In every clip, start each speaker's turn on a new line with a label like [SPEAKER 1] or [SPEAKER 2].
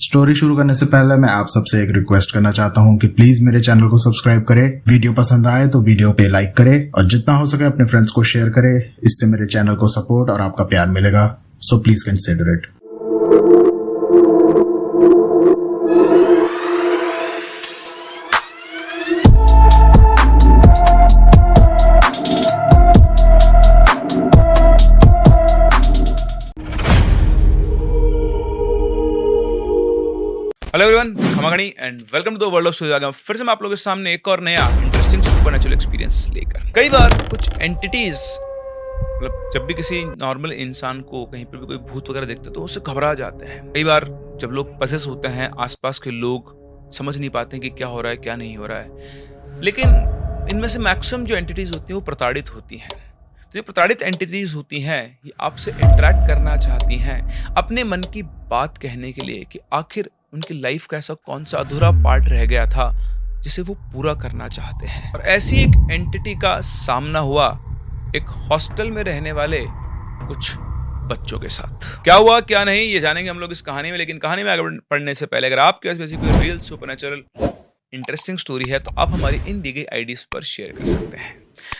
[SPEAKER 1] Story शुरू करने से पहले मैं आप सबसे एक रिक्वेस्ट करना चाहता हूँ कि प्लीज मेरे चैनल को सब्सक्राइब करें, वीडियो पसंद आए तो वीडियो पे लाइक करें और जितना हो सके अपने फ्रेंड्स को शेयर करें। इससे मेरे चैनल को सपोर्ट और आपका प्यार मिलेगा, so please consider it.
[SPEAKER 2] Hello everyone, खमागणी and welcome to the world of stories. फिर से मैं आप लोगों के सामने एक और नया इंटरेस्टिंग सुपरनैचुरल एक्सपीरियंस लेकर। कई बार कुछ एंटिटीज, मतलब जब भी किसी नॉर्मल इंसान को कहीं पर भी कोई भूत वगैरह देखते हैं तो उससे घबरा जाते हैं। कई बार जब लोग पसेस होते हैं, आसपास के लोग समझ नहीं पाते हैं कि क्या हो रहा है क्या नहीं हो रहा है। लेकिन इनमें से मैक्सिमम जो एंटिटीज होती हैं वो प्रताड़ित होती हैं। तो ये प्रताड़ित एंटिटीज होती हैं, ये आपसे इंटरेक्ट करना चाहती हैं अपने मन की बात कहने के लिए कि आखिर उनकी लाइफ का ऐसा कौन सा अधूरा पार्ट रह गया था जिसे वो पूरा करना चाहते हैं। और ऐसी एक एंटिटी का सामना हुआ एक हॉस्टल में रहने वाले कुछ बच्चों के साथ। क्या हुआ क्या नहीं ये जानेंगे हम लोग इस कहानी में। लेकिन कहानी में आगे बढ़ने से पहले अगर आपके पास कोई रियल सुपरनैचुरल इंटरेस्टिंग स्टोरी है तो आप हमारी इन दी गई आईडीज पर शेयर कर सकते हैं।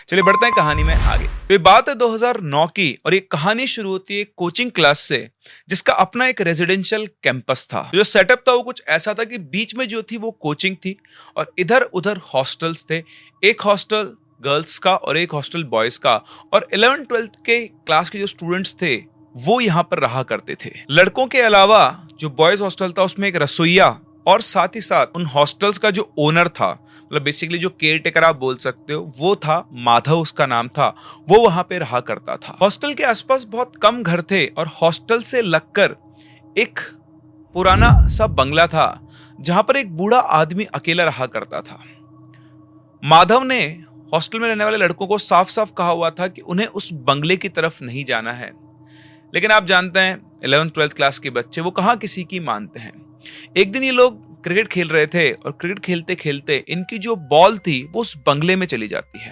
[SPEAKER 2] चलिए बढ़ते हैं कहानी में आगे। तो ये बात है 2009 की और ये कहानी शुरू होती है कोचिंग क्लास से, जिसका अपना एक रेजिडेंशियल कैंपस था। जो सेटअप था वो कुछ ऐसा था कि बीच में जो थी वो कोचिंग थी और इधर उधर हॉस्टल्स थे। एक हॉस्टल गर्ल्स का और एक हॉस्टल बॉयज का। और 11th-12th के क्लास के जो स्टूडेंट्स थे वो यहाँ पर रहा करते थे। लड़कों के अलावा जो बॉयज हॉस्टल था उसमें एक रसोइया और साथ ही साथ उन हॉस्टल्स का जो ओनर था, मतलब बेसिकली जो केयर टेकर आप बोल सकते हो, वो था माधव, उसका नाम था। वो वहां पे रहा करता था। हॉस्टल के आसपास बहुत कम घर थे और हॉस्टल से लगकर एक पुराना सा बंगला था जहां पर एक बूढ़ा आदमी अकेला रहा करता था। माधव ने हॉस्टल में रहने वाले लड़कों को साफ साफ कहा हुआ था कि उन्हें उस बंगले की तरफ नहीं जाना है। लेकिन आप जानते हैं 11th-12th क्लास के बच्चे वो कहाँ किसी की मानते हैं। एक दिन ये लोग क्रिकेट खेल रहे थे और क्रिकेट खेलते खेलते इनकी जो बॉल थी वो उस बंगले में चली जाती है।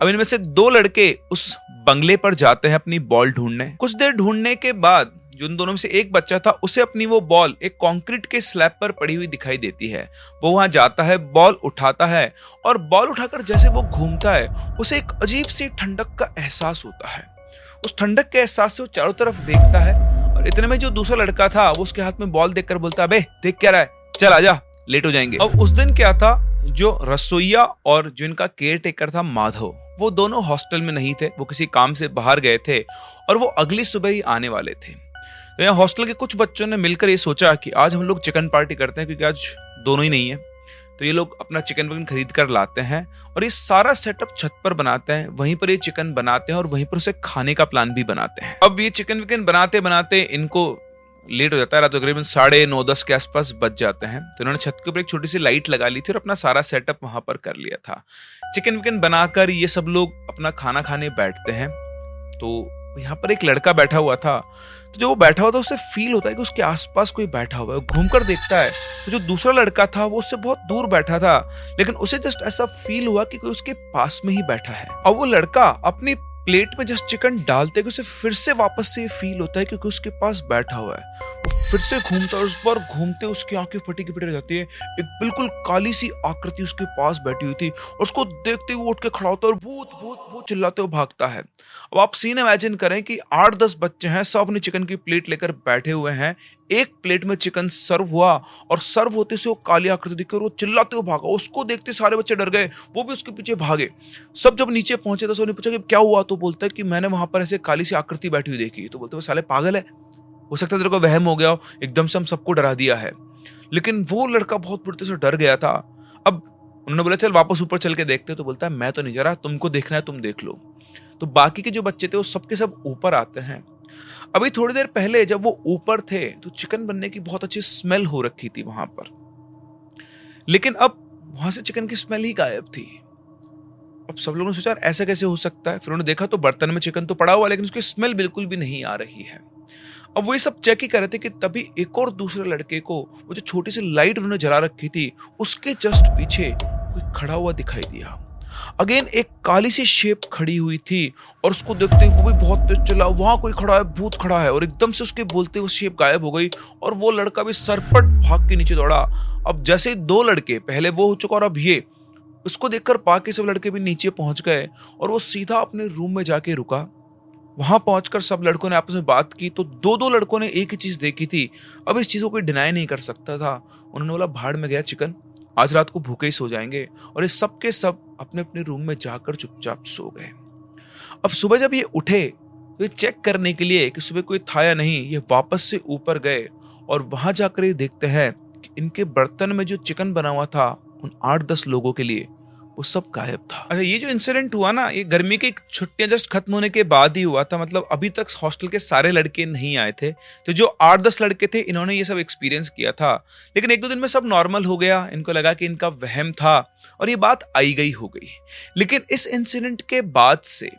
[SPEAKER 2] अब इनमें से दो लड़के उस बंगले पर जाते हैं अपनी बॉल ढूंढने। कुछ देर ढूंढने के बाद जो उन दोनों में से एक बच्चा था उसे अपनी वो बॉल एक कंक्रीट के स्लैब पर पड़ी हुई दिखाई देती है। वो वहां जाता है, बॉल उठाता है और बॉल उठाकर जैसे वो घूमता है उसे एक अजीब सी ठंडक का एहसास होता है। उस ठंडक के एहसास से वो चारों तरफ देखता है और इतने में जो दूसरा लड़का था वो उसके हाथ में बॉल देखकर बोलता है, बे देख क्या रहा है, चल आजा, लेट हो जाएंगे। अब उस दिन क्या था, जो रसोइया और जो इनका केयर टेकर था माधव, वो दोनों हॉस्टल में नहीं थे, वो किसी काम से बाहर गए थे और वो अगली सुबह ही आने वाले थे। तो यहाँ हॉस्टल के कुछ बच्चों ने मिलकर ये सोचा कि आज हम लोग चिकन पार्टी करते हैं, क्योंकि आज दोनों ही नहीं है। तो ये लोग अपना चिकन विकन खरीद कर लाते हैं और ये सारा सेटअप छत पर बनाते हैं। वहीं पर ये चिकन बनाते हैं और वहीं पर उसे खाने का प्लान भी बनाते हैं। अब ये चिकन विकन बनाते बनाते इनको लेट हो जाता है, रात तकरीबन 9:30-10 के आसपास बच जाते हैं। तो इन्होंने छत के ऊपर एक छोटी सी लाइट लगा ली थी और अपना सारा सेटअप वहां पर कर लिया था। चिकन विकन बनाकर ये सब लोग अपना खाना खाने बैठते हैं। तो यहाँ पर एक लड़का बैठा हुआ था। तो जब वो बैठा हुआ था उसे फील होता है कि उसके आसपास कोई बैठा हुआ है। घूमकर देखता है तो जो दूसरा लड़का था वो उससे बहुत दूर बैठा था, लेकिन उसे जस्ट ऐसा फील हुआ कि कोई उसके पास में ही बैठा है। और वो लड़का अपनी प्लेट में जस्ट चिकन डालते कि उसे फिर से वापस से फील होता है क्योंकि उसके पास बैठा हुआ है। वो फिर से घूमता है और उस बार घूमते उसकी आंखें फटी की फटी रह जाती है। एक बिल्कुल काली सी आकृति उसके पास बैठी हुई थी और उसको देखते ही वो उठ के खड़ा होता है और भूत भूत भूत चिल्लाते हुए भागता है। अब आप सीन इमेजिन करें कि 8-10 बच्चे हैं, सब अपनी चिकन की प्लेट लेकर बैठे हुए हैं। एक प्लेट में चिकन सर्व हुआ और सर्व होते से वो काली आकृति दिखकर वो चिल्लाते हुए भागा। उसको देखते सारे बच्चे डर गए, वो भी उसके पीछे भागे। सब जब नीचे पहुंचे तो सबने पूछा कि क्या हुआ, तो बोलता है कि मैंने वहां पर ऐसे काली सी आकृति बैठी हुई देखी। तो बोलते वो साले पागल है, हो सकता है तेरे को वहम हो गया हो, एकदम से हम सबको डरा दिया है। लेकिन वो लड़का बहुत बुरी तरह से डर गया था। अब उन्होंने बोला चल वापस ऊपर चल के देखते। तो बोलता है मैं तो नहीं जा रहा, तुमको देखना है तुम देख लो। तो बाकी के जो बच्चे थे वो सबके सब ऊपर आते हैं। अभी थोड़ी देर पहले जब वो ऊपर थे तो चिकन बनने की बहुत अच्छी स्मेल हो रखी थी वहां पर, लेकिन अब वहां से चिकन की स्मेल ही गायब थी। अब सब लोगों ने सोचा ऐसा कैसे हो सकता है। फिर उन्होंने देखा तो बर्तन में चिकन तो पड़ा हुआ, लेकिन उसकी स्मेल बिल्कुल भी नहीं आ रही है। अब वो ये सब चेक ही कर रहे थे कि तभी एक और दूसरे लड़के को वो जो छोटी सी लाइट उन्होंने जला रखी थी उसके जस्ट पीछे कोई खड़ा हुआ दिखाई दिया। अगेन एक काली सी शेप खड़ी हुई थी और उसको देखते ही वो भी बहुत तेज चला, वहां कोई खड़ा है, भूत खड़ा है, और एकदम से उसके बोलते वो शेप गायब हो गई और वो लड़का भी सरपट भाग के नीचे दौड़ा। अब जैसे ही दो लड़के, पहले वो हो चुका और अब ये, उसको देखकर बाकी सब लड़के भी नीचे पहुंच गए और वो सीधा अपने रूम में जाके रुका। वहां पहुंचकर सब लड़कों ने आपस में बात की तो दो दो लड़कों ने एक ही चीज देखी थी। अब इस चीज को कोई डिनाई नहीं कर सकता था। उन्होंने बोला भाड़ में गया चिकन, आज रात को भूखे ही सो जाएंगे, और ये सब के सब अपने अपने रूम में जाकर चुपचाप सो गए। अब सुबह जब ये उठे तो ये चेक करने के लिए कि सुबह कोई था या नहीं, ये वापस से ऊपर गए और वहां जाकर ये देखते हैं कि इनके बर्तन में जो चिकन बना हुआ था उन 8-10 लोगों के लिए, वो सब गायब था। अच्छा, ये जो इंसिडेंट हुआ ना, ये गर्मी की छुट्टियां जस्ट खत्म होने के बाद ही हुआ था। मतलब अभी तक हॉस्टल के सारे लड़के नहीं आए थे, तो जो 8-10 लड़के थे इन्होंने ये सब एक्सपीरियंस किया था। लेकिन 1-2 दिन में सब नॉर्मल हो गया, इनको लगा कि इनका वहम था और ये बात आई गई हो गई। लेकिन इस इंसिडेंट के बाद से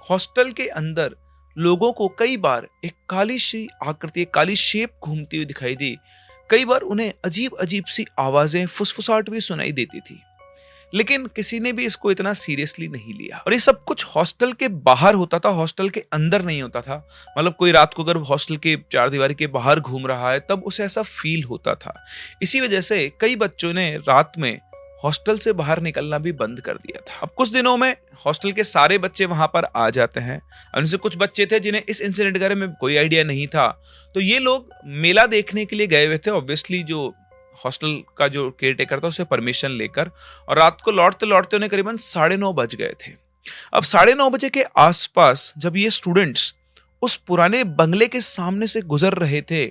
[SPEAKER 2] हॉस्टल के अंदर लोगों को कई बार एक काली सी आकृति, एक काली शेप घूमती हुई दिखाई दी। कई बार उन्हें अजीब अजीब सी आवाजें, फुसफुसाहट भी सुनाई देती थी, लेकिन किसी ने भी इसको इतना सीरियसली नहीं लिया। और ये सब कुछ हॉस्टल के बाहर होता था, हॉस्टल के अंदर नहीं होता था। मतलब कोई रात को अगर हॉस्टल के चारदीवारी के बाहर घूम रहा है तब उसे ऐसा फील होता था। इसी वजह से कई बच्चों ने रात में हॉस्टल से बाहर निकलना भी बंद कर दिया था। अब कुछ दिनों में हॉस्टल के सारे बच्चे वहां पर आ जाते हैं। उनसे कुछ बच्चे थे जिन्हें इस इंसिडेंट के बारे में कोई आइडिया नहीं था, तो ये लोग मेला देखने के लिए गए हुए थे, ऑब्वियसली जो हॉस्टल का जो केयर टेकर था उसे परमिशन लेकर। और रात को लौटते लौटते उन्हें करीबन 9:30 बज गए थे। अब 9:30 बजे के आसपास जब ये स्टूडेंट्स उस पुराने बंगले के सामने से गुजर रहे थे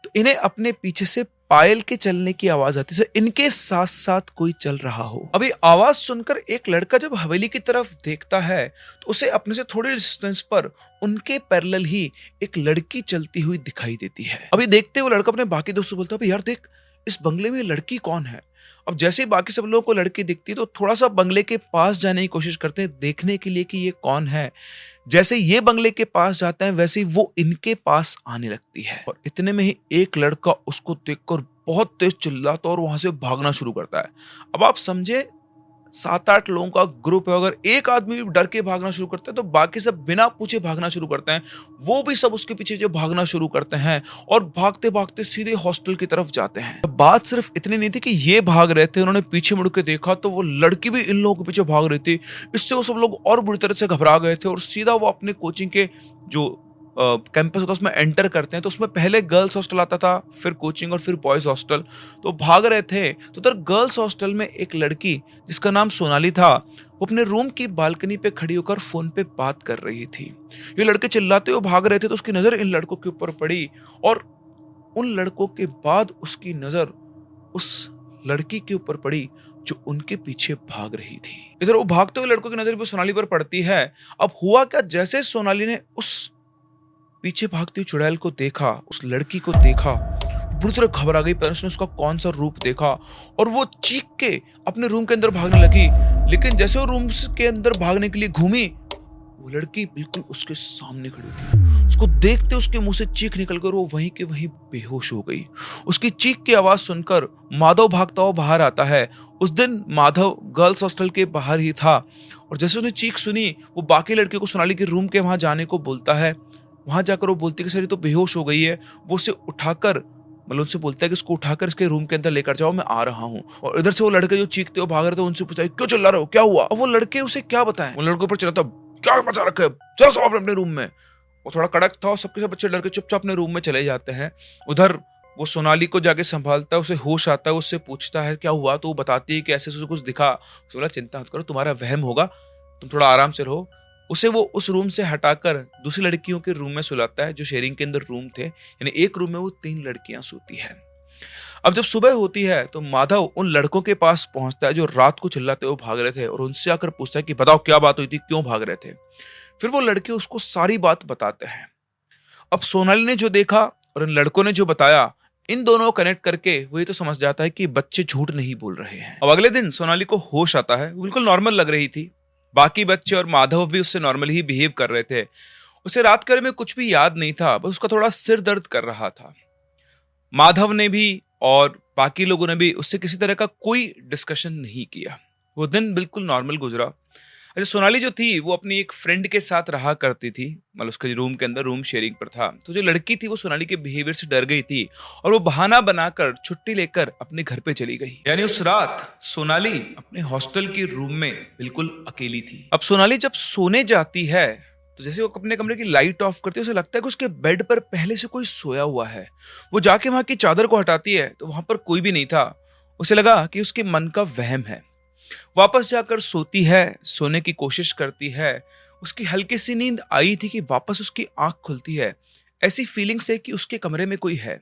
[SPEAKER 2] तो इन्हें अपने पीछे से पायल के चलने की आवाज आती है, इनके साथ साथ कोई चल रहा हो। अभी आवाज सुनकर एक लड़का जब हवेली की तरफ देखता है तो उसे अपने से थोड़े डिस्टेंस पर उनके पैरेलल ही एक लड़की चलती हुई दिखाई देती है। अभी देखते हुए लड़का अपने बाकी दोस्तों बोलता है, यार देख, इस बंगले में लड़की कौन है। अब जैसे ही बाकी सब लोगों को लड़की दिखती तो थोड़ा सा बंगले के पास जाने की कोशिश करते हैं देखने के लिए कि ये कौन है। जैसे ये बंगले के पास जाते हैं वैसे ही वो इनके पास आने लगती है, और इतने में ही एक लड़का उसको देखकर बहुत तेज चिल्लाता और वहां से भागना शुरू करता है। अब आप समझे 7-8 लोगों का ग्रुप है, अगर एक आदमी भी डर के भागना शुरू करता है तो बाकी सब बिना पूछे भागना शुरू करते हैं। वो भी सब उसके पीछे जो भागना शुरू करते हैं और भागते भागते सीधे हॉस्टल की तरफ जाते हैं। बात सिर्फ इतनी नहीं थी कि ये भाग रहे थे, उन्होंने पीछे मुड़ के देखा तो वो लड़की भी इन लोगों के पीछे भाग रही थी। इससे वो सब लोग और बुरी तरह से घबरा गए थे और सीधा वो अपने कोचिंग के जो कैंपस होता है उसमें एंटर करते हैं। तो उसमें पहले गर्ल्स हॉस्टल आता था, फिर कोचिंग और फिर बॉयज हॉस्टल। तो भाग रहे थे तो उधर गर्ल्स हॉस्टल में एक लड़की जिसका नाम सोनाली था, वो अपने रूम की बालकनी पे खड़ी होकर फोन पे बात कर रही थी। ये लड़के चिल्लाते हुए भाग रहे थे तो उसकी नजर इन लड़कों के ऊपर पड़ी और उन लड़कों के बाद उसकी नजर उस लड़की के ऊपर पड़ी जो उनके पीछे भाग रही थी। इधर वो भागते हुए लड़कों की नजर भी सोनाली पर पड़ती है। अब हुआ क्या, जैसे सोनाली ने उस पीछे भागती हुई चुड़ैल को देखा, उस लड़की को देखा, बुरी तरह घबरा गई। पर उसने उसका कौन सा रूप देखा और वो चीख के अपने रूम के अंदर भागने लगी। लेकिन जैसे वो रूम के अंदर भागने के लिए घूमी, वो लड़की बिल्कुल उसके सामने खड़ी थी। उसको देखते उसके मुंह से चीख निकलकर वो वहीं के वहीं बेहोश हो गई। उसकी चीख की आवाज सुनकर माधव भागता हुआ बाहर आता है। उस दिन माधव गर्ल्स हॉस्टल के बाहर ही था और जैसे उसने चीख सुनी वो बाकी लड़कियों को सोनाली के रूम के वहां जाने को बोलता है। वहां जाकर वो बोलती है कि सर ये तो बेहोश हो गई है। वो उसे उठाकर, मतलब उनसे बोलता है कि इसको उठाकर इसके रूम के अंदर लेकर जाओ, मैं आ रहा हूँ। और इधर से वो लड़के जो चीखते हो भाग रहे थे उनसे पूछता है क्यों चिल्ला रहे हो, क्या हुआ। अब वो लड़के उसे क्या बताएं, वो लड़कों पर चिल्लाता क्या बचा रखे है, चलो सब अपने रूम में। वो थोड़ा कड़क था और सबके सब बच्चे लड़के चुपचाप अपने रूम में चले जाते हैं। उधर वो सोनाली को जाके संभालता है, उसे होश आता है, उससे पूछता है क्या हुआ, तो वो बताती है कि ऐसे उसे कुछ दिखा। उसने बोला चिंता मत करो, तुम्हारा वहम होगा, तुम थोड़ा आराम से रहो। उसे वो उस रूम से हटाकर दूसरी लड़कियों के रूम में सुलाता है जो शेयरिंग के अंदर रूम थे। यानी एक रूम में वो 3 लड़कियां सोती है। अब जब सुबह होती है तो माधव उन लड़कों के पास पहुंचता है जो रात को चिल्लाते हुए भाग रहे थे और उनसे आकर पूछता है कि बताओ क्या बात हुई थी, क्यों भाग रहे थे। फिर वो लड़के उसको सारी बात बताते हैं। अब सोनाली ने जो देखा और इन लड़कों ने जो बताया, इन दोनों को कनेक्ट करके वो ये तो समझ जाता है कि बच्चे झूठ नहीं बोल रहे हैं। अब अगले दिन सोनाली को होश आता है, वो बिल्कुल नॉर्मल लग रही थी। बाकी बच्चे और माधव भी उससे नॉर्मल ही बिहेव कर रहे थे। उसे रात कर में कुछ भी याद नहीं था, बस उसका थोड़ा सिर दर्द कर रहा था। माधव ने भी और बाकी लोगों ने भी उससे किसी तरह का कोई डिस्कशन नहीं किया। वो दिन बिल्कुल नॉर्मल गुजरा। अच्छा, सोनाली जो थी वो अपनी एक फ्रेंड के साथ रहा करती थी, मतलब उसके रूम के अंदर रूम शेयरिंग पर था। तो जो लड़की थी वो सोनाली के बिहेवियर से डर गई थी और वो बहाना बनाकर छुट्टी लेकर अपने घर पे चली गई। यानी उस रात सोनाली अपने हॉस्टल के रूम में बिल्कुल अकेली थी। अब सोनाली जब सोने जाती है तो जैसे वो अपने कमरे की लाइट ऑफ करती है, उसे लगता है कि उसके बेड पर पहले से कोई सोया हुआ है। वो जाके वहां की चादर को हटाती है तो वहां पर कोई भी नहीं था। उसे लगा कि उसके मन का वहम है। वापस जाकर सोती है, सोने की कोशिश करती है। उसकी हल्की सी नींद आई थी कि वापस उसकी आंख खुलती है, ऐसी फीलिंग से कि उसके कमरे में कोई है।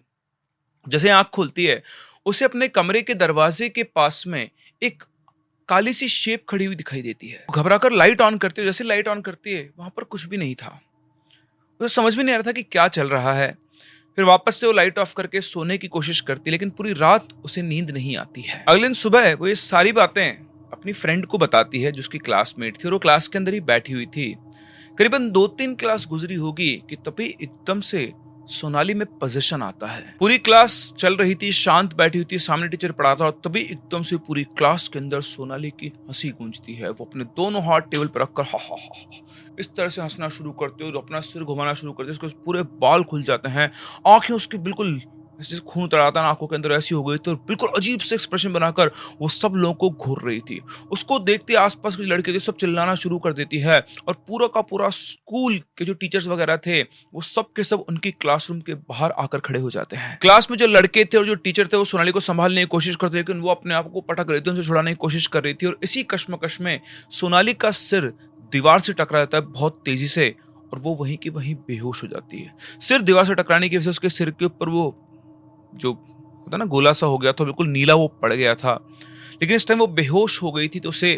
[SPEAKER 2] जैसे आंख खुलती है, उसे अपने कमरे के दरवाजे के पास में एक काली सी शेप खड़ी हुई दिखाई देती है। घबराकर लाइट ऑन करती है, जैसे लाइट ऑन करती है वहां पर कुछ भी नहीं था। उसे समझ में नहीं आ रहा था कि क्या चल रहा है। फिर वापस से वो लाइट ऑफ करके सोने की कोशिश करती है, लेकिन पूरी रात उसे नींद नहीं आती है। अगले दिन सुबह वो ये सारी बातें अपनी फ्रेंड को बताती है जो उसकी क्लासमेट थी, और वो क्लास के अंदर ही बैठी हुई थी। करीबन 2-3 क्लास गुजरी होगी कि तभी एकदम से सोनाली में पोजीशन आता है। पूरी क्लास चल रही थी, शांत बैठी हुई थी, सामने टीचर पढ़ा था, और तभी एकदम से पूरी क्लास के अंदर सोनाली की हंसी गूंजती है। वो अपने दोनों हाथ टेबल पर रखकर हा हा हा इस तरह से हंसना शुरू करते हो, अपना सिर घुमाना शुरू करते हैं, उसके पूरे बाल खुल जाते हैं, आंखें उसकी बिल्कुल जैसे खून उतर आता है आंखों के अंदर, ऐसी हो गई। तो बिल्कुल अजीब से एक्सप्रेशन बनाकर वो सब लोगों को घूर रही थी। उसको देखते आसपास के लड़के थे सब चिल्लाना शुरू कर देती है, और पूरा का पूरा स्कूल के जो टीचर्स वगैरह थे वो सब के सब उनकी क्लासरूम के बाहर आकर खड़े हो जाते हैं। क्लास में जो लड़के थे और जो टीचर थे वो सोनाली को संभालने की कोशिश करते, लेकिन वो अपने आप को पटक रही थी, उनसे छुड़ाने की कोशिश कर रही थी। और इसी कश्मकश में सोनाली का सिर दीवार से टकरा जाता है बहुत तेजी से, और वो वहीं की वहीं बेहोश हो जाती है। सिर दीवार से टकराने की वजह से उसके सिर के ऊपर वो जो होता ना गोला सा हो गया था, बिल्कुल नीला वो पड़ गया था। लेकिन इस टाइम वो बेहोश हो गई थी, तो उसे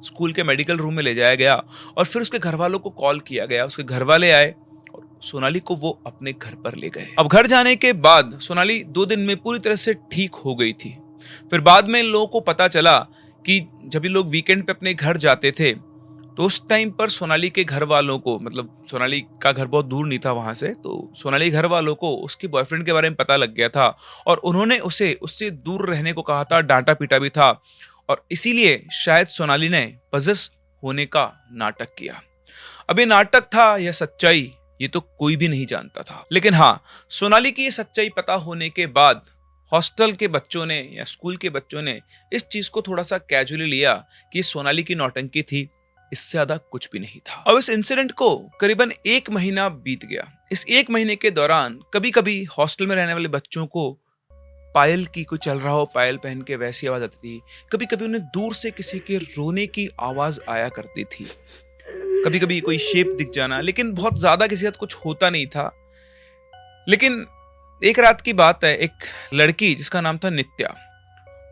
[SPEAKER 2] स्कूल के मेडिकल रूम में ले जाया गया, और फिर उसके घर वालों को कॉल किया गया। उसके घर वाले आए और सोनाली को वो अपने घर पर ले गए। अब घर जाने के बाद सोनाली 2 दिन में पूरी तरह से ठीक हो गई थी। फिर बाद में लोगों को पता चला कि जब ये लोग वीकेंड पे अपने घर जाते थे तो उस टाइम पर सोनाली के घर वालों को, मतलब सोनाली का घर बहुत दूर नहीं था वहां से, तो सोनाली घर वालों को उसके बॉयफ्रेंड के बारे में पता लग गया था, और उन्होंने उसे उससे दूर रहने को कहा था, डांटा पीटा भी था, और इसीलिए शायद सोनाली ने पजेस्ट होने का नाटक किया। अब ये नाटक था या सच्चाई, ये तो कोई भी नहीं जानता था। लेकिन हाँ, सोनाली की ये सच्चाई पता होने के बाद हॉस्टल के बच्चों ने या स्कूल के बच्चों ने इस चीज को थोड़ा सा कैजुअली लिया कि सोनाली की नौटंकी थी, इससे ज्यादा कुछ भी नहीं था। अब इस इंसिडेंट को करीबन 1 महीना बीत गया। इस 1 महीने के दौरान कभी कभी हॉस्टल में रहने वाले बच्चों को पायल की कोई चल रहा हो, पायल पहन के वैसी आवाज आती थी। कभी कभी उन्हें दूर से किसी के रोने की आवाज आया करती थी। कभी कभी कोई शेप दिख जाना, लेकिन बहुत ज्यादा किसी के साथ कुछ होता नहीं था। लेकिन एक रात की बात है, एक लड़की जिसका नाम था नित्या,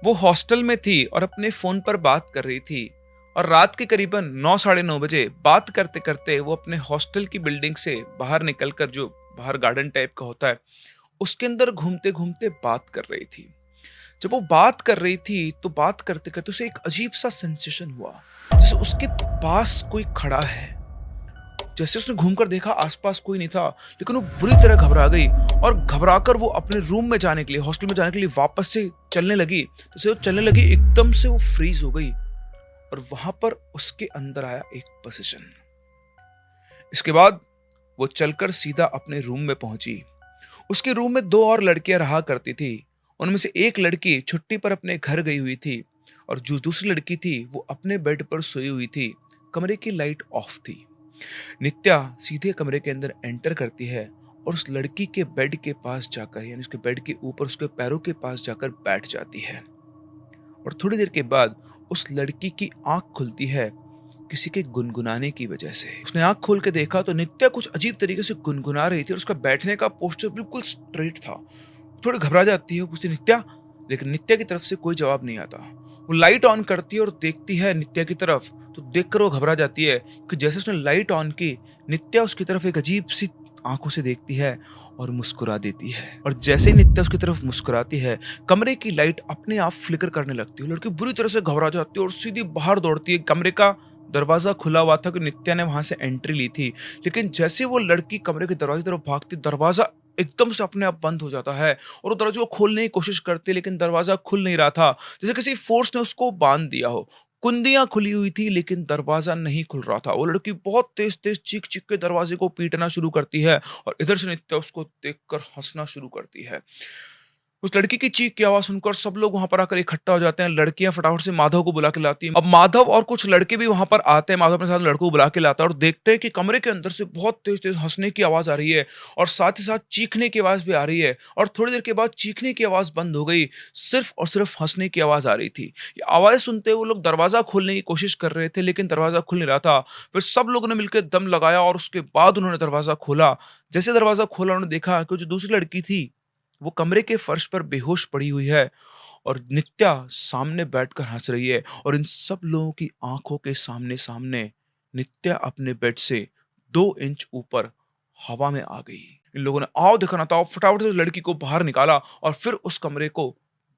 [SPEAKER 2] वो हॉस्टल में थी और अपने फोन पर बात कर रही थी। और रात के करीबन 9 साढ़े 9 बजे बात करते करते वो अपने हॉस्टल की बिल्डिंग से बाहर निकलकर, जो बाहर गार्डन टाइप का होता है, उसके अंदर घूमते घूमते बात कर रही थी। जब वो बात कर रही थी तो बात करते करते उसे एक अजीब सा सेंसेशन हुआ, जैसे उसके पास कोई खड़ा है। जैसे उसने घूमकर देखा, आसपास कोई नहीं था, लेकिन वो बुरी तरह घबरा गई, और घबराकर वो अपने रूम में जाने के लिए, हॉस्टल में जाने के लिए वापस से चलने लगी। जैसे वो चलने लगी, एकदम से वो फ्रीज हो गई, और वहां पर उसके अंदर आया एक पोजीशन। इसके बाद वो चलकर सीधा अपने रूम में पहुंची। उसके रूम में 2 और लड़कियां रहा करती थी। उनमें से एक लड़की छुट्टी पर अपने घर गई हुई थी, और जो दूसरी लड़की थी वो अपने बेड पर सोई हुई थी। कमरे की लाइट ऑफ थी। नित्या सीधे कमरे के अंदर एंटर करती है और उस लड़की के बेड के पास जाकर, यानी उसके बेड के ऊपर उसके पैरों के पास जाकर बैठ जाती है। और थोड़ी देर के बाद उस लड़की की आंख खुलती है किसी के गुनगुनाने की वजह से। उसने आंख खोल के देखा तो नित्या कुछ अजीब तरीके से गुनगुना रही थी, और उसका बैठने का पोस्चर बिल्कुल स्ट्रेट था। थोड़ी घबरा जाती है, पूछती नित्या, लेकिन नित्या की तरफ से कोई जवाब नहीं आता। वो लाइट ऑन करती है और देखती है नित्या की तरफ, तो देखकर वो घबरा जाती है कि जैसे उसने लाइट ऑन की, नित्या उसकी तरफ एक अजीब सी आंखों से देखती है और मुस्कुरा देती है। और जैसे ही नित्या उसकी तरफ मुस्कुराती है, कमरे की लाइट अपने आप फ्लिकर करने लगती है। लड़की बुरी तरह से घबरा जाती है और सीधी बाहर दौड़ती है। कमरे का दरवाजा खुला हुआ था कि नित्या ने वहां से एंट्री ली थी, लेकिन जैसे वो लड़की कमरे के दरवाजे की तरफ भागती, दरवाजा एकदम से अपने आप बंद हो जाता है, और वो दरवाजे को खोलने की कोशिश करती है, लेकिन दरवाजा खुल नहीं रहा था, जैसे किसी फोर्स ने उसको बांध दिया हो। कुंदियां खुली हुई थी लेकिन दरवाजा नहीं खुल रहा था। वो लड़की बहुत तेज तेज चीख चीख के दरवाजे को पीटना शुरू करती है और इधर से नित्या उसको देखकर हंसना शुरू करती है। उस लड़की की चीख की आवाज सुनकर सब लोग वहां पर आकर इकट्ठा हो जाते हैं। लड़कियां फटाफट से माधव को बुला के लाती हैं। अब माधव और कुछ लड़के भी वहां पर आते हैं। माधव अपने साथ लड़कों को बुला के लाता है और देखते हैं कि कमरे के अंदर से बहुत तेज तेज हंसने की आवाज आ रही है और साथ ही साथ चीखने की आवाज भी आ रही है। और थोड़ी देर के बाद चीखने की आवाज बंद हो गई, सिर्फ और सिर्फ हंसने की आवाज आ रही थी। ये आवाज सुनते वो लोग दरवाजा खोलने की कोशिश कर रहे थे लेकिन दरवाजा खुल नहीं रहा था। फिर सब लोगों ने मिलकर दम लगाया और उसके बाद उन्होंने दरवाजा खोला। जैसे दरवाजा खोला उन्होंने देखा कि जो दूसरी लड़की थी वो कमरे के फर्श पर बेहोश पड़ी हुई है और नित्या सामने बैठकर हंस रही है। और इन सब लोगों की आंखों के सामने सामने नित्या अपने बेड से 2 इंच ऊपर हवा में आ गई। इन लोगों ने आओ दिखाना था, फटाफट से उस लड़की को बाहर निकाला और फिर उस कमरे को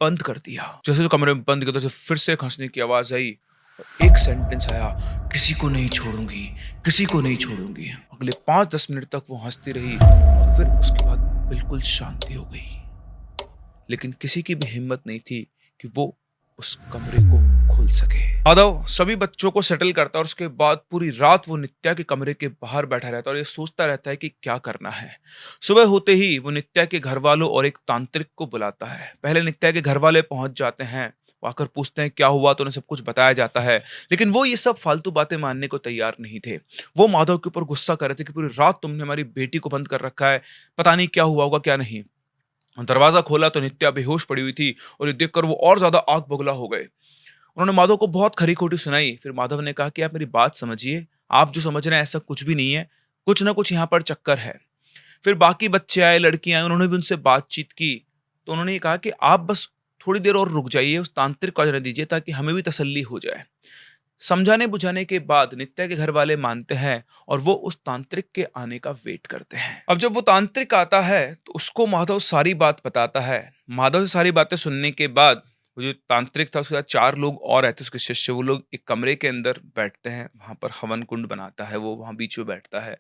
[SPEAKER 2] बंद कर दिया। जैसे जो कमरे में बंद किया तो फिर से हंसने की आवाज आई और एक सेंटेंस आया, किसी को नहीं छोड़ूंगी, किसी को नहीं छोड़ूंगी। अगले 5-10 मिनट तक वो हंसती रही और फिर उसके बाद बिल्कुल शांति हो गई। लेकिन किसी की भी हिम्मत नहीं थी कि वो उस कमरे को खोल सके। माधव सभी बच्चों को सेटल करता है और उसके बाद पूरी रात वो नित्या के कमरे के बाहर बैठा रहता है और ये सोचता रहता है कि क्या करना है। सुबह होते ही वो नित्या के घर वालों और एक तांत्रिक को बुलाता है। पहले नित्या के घर वाले पहुंच जाते हैं, वो आकर पूछते हैं क्या हुआ, तो उन्हें सब कुछ बताया जाता है। लेकिन वो ये सब फालतू बातें मानने को तैयार नहीं थे। वो माधव के ऊपर गुस्सा कर रहे थे कि पूरी रात तुमने हमारी बेटी को बंद कर रखा है, पता नहीं क्या हुआ होगा क्या नहीं। दरवाजा खोला तो नित्या बेहोश पड़ी हुई थी और ये देखकर वो और ज्यादा आग बगुला हो गए। उन्होंने माधव को बहुत खरी खोटी सुनाई। फिर माधव ने कहा कि आप मेरी बात समझिए, आप जो समझ रहे हैं ऐसा कुछ भी नहीं है, कुछ ना कुछ यहाँ पर चक्कर है। फिर बाकी बच्चे आए, लड़कियां आए, उन्होंने भी उनसे बातचीत की। तो उन्होंने ये कहा कि आप बस थोड़ी देर और रुक जाइए, उस तांत्रिक को आने दीजिए ताकि हमें भी तसल्ली हो जाए। समझाने बुझाने के बाद नित्या के घर वाले मानते हैं और वो उस तांत्रिक के आने का वेट करते हैं। अब जब वो तांत्रिक आता है तो उसको माधव सारी बात बताता है। माधव से सारी बातें सुनने के बाद वो जो तांत्रिक था उसके साथ 4 लोग और रहते उसके शिष्य, वो लोग एक कमरे के अंदर बैठते हैं। वहां पर हवन कुंड बनाता है, वो वहां बीच में बैठता है।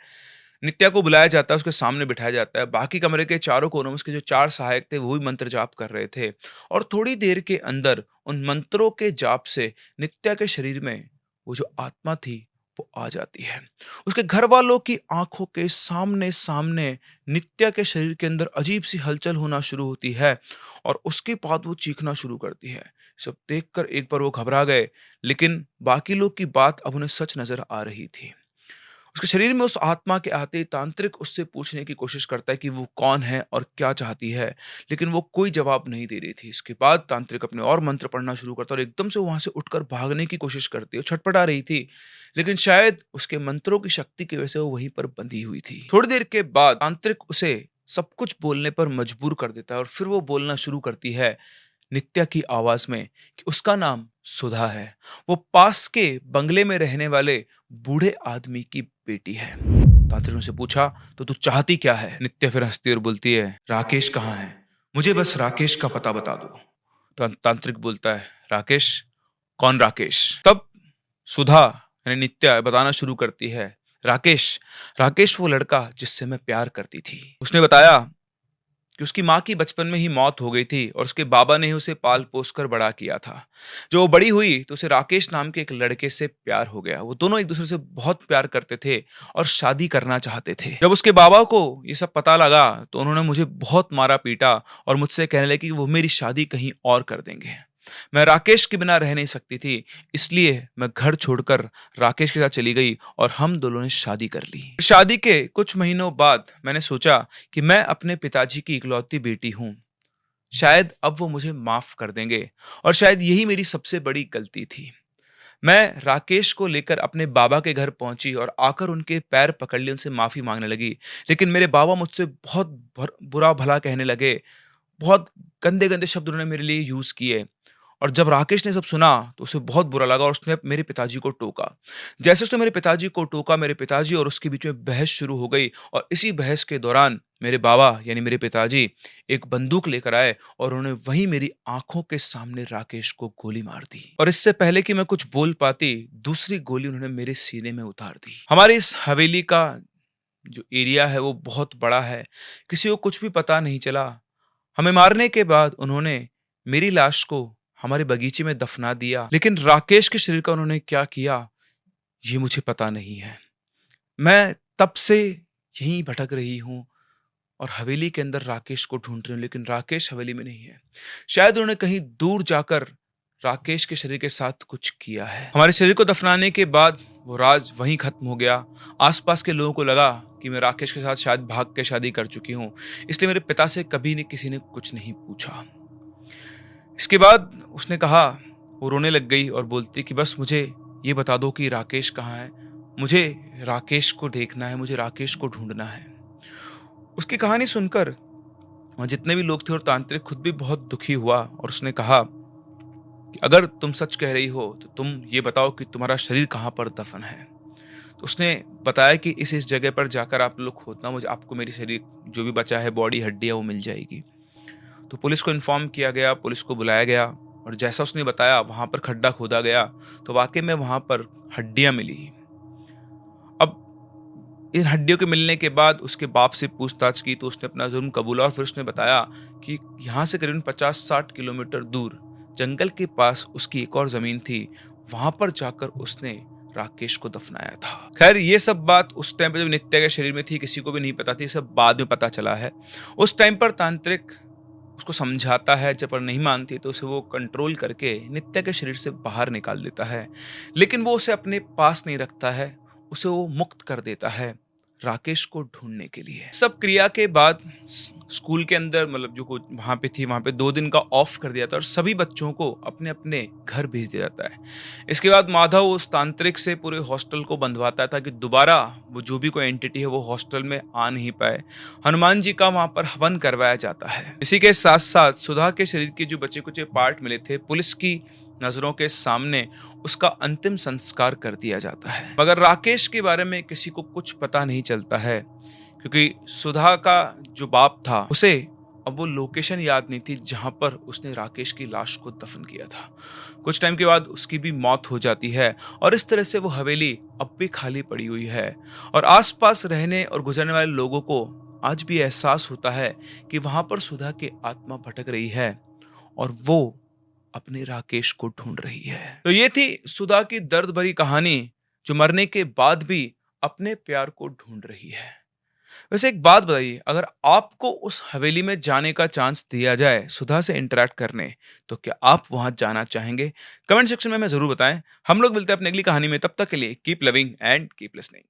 [SPEAKER 2] नित्या को बुलाया जाता है, उसके सामने बिठाया जाता है। बाकी कमरे के चारों कोनों में उसके जो 4 सहायक थे वो भी मंत्र जाप कर रहे थे और थोड़ी देर के अंदर उन मंत्रों के जाप से नित्या के शरीर में वो जो आत्मा थी वो आ जाती है। उसके घर वालों की आंखों के सामने सामने नित्या के शरीर के अंदर अजीब सी हलचल होना शुरू होती है और उसके बाद वो चीखना शुरू करती है। सब देखकर एक बार वो घबरा गए, लेकिन बाकी लोग की बात अब उन्हें सच नजर आ रही थी। उसके शरीर में उस आत्मा के आते ही तांत्रिक उससे पूछने की कोशिश करता है कि वो कौन है और क्या चाहती है, लेकिन वो कोई जवाब नहीं दे रही थी। इसके बाद तांत्रिक अपने और मंत्र पढ़ना शुरू करता है और एकदम से वहां से उठकर भागने की कोशिश करती है। वो छटपटा रही थी, लेकिन शायद उसके मंत्रों की शक्ति की वजह से वो वहीं पर बंधी हुई थी। थोड़ी देर के बाद तांत्रिक उसे सब कुछ बोलने पर मजबूर कर देता है और फिर वो बोलना शुरू करती है नित्या की आवाज में कि उसका नाम सुधा है, वो पास के बंगले में रहने वाले बूढ़े आदमी की बेटी है। तांत्रिक ने उनसे पूछा तो तू चाहती क्या है? नित्या फिर हंसती और बोलती है राकेश कहाँ है, मुझे बस राकेश का पता बता दो। तो तांत्रिक बोलता है राकेश? कौन राकेश? तब सुधा यानी नित्या बताना शुरू करती है राकेश, राकेश वो लड़का जिससे मैं प्यार करती थी। उसने बताया कि उसकी माँ की बचपन में ही मौत हो गई थी और उसके बाबा ने ही उसे पाल पोस कर बड़ा किया था। जो वो बड़ी हुई तो उसे राकेश नाम के एक लड़के से प्यार हो गया। वो दोनों एक दूसरे से बहुत प्यार करते थे और शादी करना चाहते थे। जब उसके बाबा को ये सब पता लगा तो उन्होंने मुझे बहुत मारा पीटा और मुझसे कहने लगे कि वो मेरी शादी कहीं और कर देंगे। मैं राकेश के बिना रह नहीं सकती थी, इसलिए मैं घर छोड़कर राकेश के साथ चली गई और हम दोनों ने शादी कर ली। शादी के कुछ महीनों बाद मैंने सोचा कि मैं अपने पिताजी की इकलौती बेटी हूं, शायद अब वो मुझे माफ कर देंगे और शायद यही मेरी सबसे बड़ी गलती थी। मैं राकेश को लेकर अपने बाबा के घर पहुंची और आकर उनके पैर पकड़ लिए, उनसे माफी मांगने लगी। लेकिन मेरे बाबा मुझसे बहुत बुरा भला कहने लगे, बहुत गंदे गंदे शब्द उन्होंने मेरे लिए यूज किए। और जब राकेश ने सब सुना तो उसे बहुत बुरा लगा और उसने मेरे पिताजी को टोका। जैसे उसने मेरे पिताजी को टोका, मेरे पिताजी और उसके बीच में बहस शुरू हो गई और इसी बहस के दौरान मेरे बाबा यानी मेरे पिताजी एक बंदूक लेकर आए और उन्होंने वहीं मेरी आंखों के सामने राकेश को गोली मार दी। और इससे पहले कि मैं कुछ बोल पाती, दूसरी गोली उन्होंने मेरे सीने में उतार दी। हमारी इस हवेली का जो एरिया है वो बहुत बड़ा है, किसी को कुछ भी पता नहीं चला। हमें मारने के बाद उन्होंने मेरी लाश को हमारे बगीचे में दफना दिया। लेकिन राकेश के शरीर का उन्होंने क्या किया, ये मुझे पता नहीं है। मैं तब से यहीं भटक रही हूँ और हवेली के अंदर राकेश को ढूंढ रही हूँ, लेकिन राकेश हवेली में नहीं है। शायद उन्होंने कहीं दूर जाकर राकेश के शरीर के साथ कुछ किया है। हमारे शरीर को दफनाने के बाद वो राज वहीं खत्म हो गया। आसपास के लोगों को लगा कि मैं राकेश के साथ शायद भाग के शादी कर चुकी हूँ, इसलिए मेरे पिता से कभी नहीं किसी ने कुछ नहीं पूछा। इसके बाद उसने कहा, वो रोने लग गई और बोलती कि बस मुझे ये बता दो कि राकेश कहाँ है, मुझे राकेश को देखना है, मुझे राकेश को ढूंढना है। उसकी कहानी सुनकर वहाँ जितने भी लोग थे और तांत्रिक खुद भी बहुत दुखी हुआ और उसने कहा कि अगर तुम सच कह रही हो तो तुम ये बताओ कि तुम्हारा शरीर कहाँ पर दफन है। तो उसने बताया कि इस जगह पर जाकर आप लोग खोदना, मुझे आपको मेरी शरीर जो भी बचा है, बॉडी हड्डियाँ, वो मिल जाएगी। तो पुलिस को इन्फॉर्म किया गया, पुलिस को बुलाया गया और जैसा उसने बताया वहाँ पर खड्डा खोदा गया तो वाकई में वहाँ पर हड्डियाँ मिली। अब इन हड्डियों के मिलने के बाद उसके बाप से पूछताछ की तो उसने अपना जुर्म कबूला और फिर उसने बताया कि यहाँ से करीबन 50-60 किलोमीटर दूर जंगल के पास उसकी एक और जमीन थी, वहां पर जाकर उसने राकेश को दफनाया था। खैर ये सब बात उस टाइम पर जब नित्या के शरीर में थी किसी को भी नहीं पता थी, सब बाद में पता चला है। उस टाइम पर तांत्रिक उसको समझाता है, जब पर नहीं मानती तो उसे वो कंट्रोल करके नित्या के शरीर से बाहर निकाल देता है, लेकिन वो उसे अपने पास नहीं रखता है, उसे वो मुक्त कर देता है राकेश को ढूंढने के लिए। सब क्रिया के बाद स्कूल के अंदर मतलब जो वहां पे थी वहां पे 2 दिन का ऑफ कर दिया था और सभी बच्चों को अपने अपने घर भेज दिया जाता है। इसके बाद माधव उस तांत्रिक से पूरे हॉस्टल को बंधवाता है ताकि दोबारा वो जो भी कोई एंटिटी है वो हॉस्टल में आ नहीं पाए। हनुमान जी का वहां पर हवन करवाया जाता है। इसी के साथ साथ सुधा के शरीर के जो बचे कुचे पार्ट मिले थे, पुलिस की नजरों के सामने उसका अंतिम संस्कार कर दिया जाता है। मगर राकेश के बारे में किसी को कुछ पता नहीं चलता है क्योंकि सुधा का जो बाप था उसे अब वो लोकेशन याद नहीं थी जहां पर उसने राकेश की लाश को दफन किया था। कुछ टाइम के बाद उसकी भी मौत हो जाती है और इस तरह से वो हवेली अब भी खाली पड़ी हुई है और आसपास रहने और गुजरने वाले लोगों को आज भी एहसास होता है कि वहां पर सुधा की आत्मा भटक रही है और वो अपने राकेश को ढूंढ रही है। तो ये थी सुधा की दर्द भरी कहानी जो मरने के बाद भी अपने प्यार को ढूंढ रही है। वैसे एक बात बताइए, अगर आपको उस हवेली में जाने का चांस दिया जाए सुधा से इंटरेक्ट करने, तो क्या आप वहां जाना चाहेंगे? कमेंट सेक्शन में हमें जरूर बताएं। हम लोग मिलते हैं अपनी अगली कहानी में, तब तक के लिए keep loving and keep listening.